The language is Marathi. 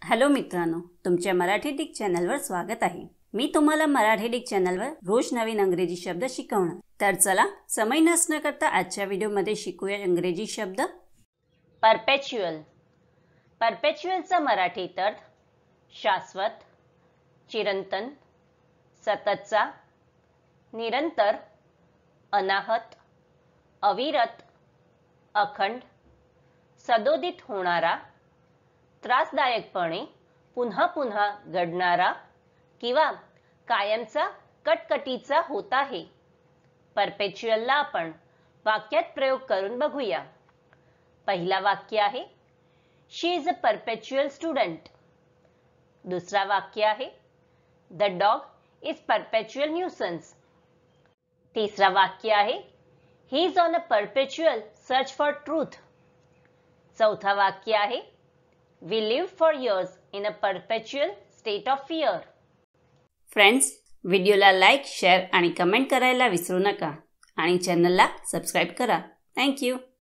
हॅलो मित्रांनो, तुमच्या मराठी डिक चॅनलवर स्वागत आहे। मी तुम्हाला मराठी डिक चॅनलवर रोज नवीन इंग्रजी शब्द शिकवणार। तर चला समय नष्ट न करता आजच्या व्हिडिओमध्ये शिकूया इंग्रजी शब्द। परपेच्युअल। परपेच्युअलचा मराठी अर्थ शाश्वत, चिरंतन, सततचा, निरंतर, अनाहत, अविरत, अखंड, सदोदित होणारा, त्रासदायकपणे पुन्हा पुन्हा घडणारा किंवा कायमचा कटकटीचा होत आहे। परपेच्युअलला आपण वाक्यात प्रयोग करून बघूया। पहिला वाक्य आहे शी इज अ परपेच्युअल स्टुडंट। दुसरा वाक्य आहे द डॉग इज परपेच्युअल न्यूसन्स। तिसरा वाक्य आहे he is on a परपेच्युअल search for truth. चौथा वाक्य आहे We lived for years in a perpetual state of fear. Friends, व्हिडिओला लाईक, शेअर आणि कमेंट करायला विसरू नका आणि चॅनलला सबस्क्राइब करा। Thank you.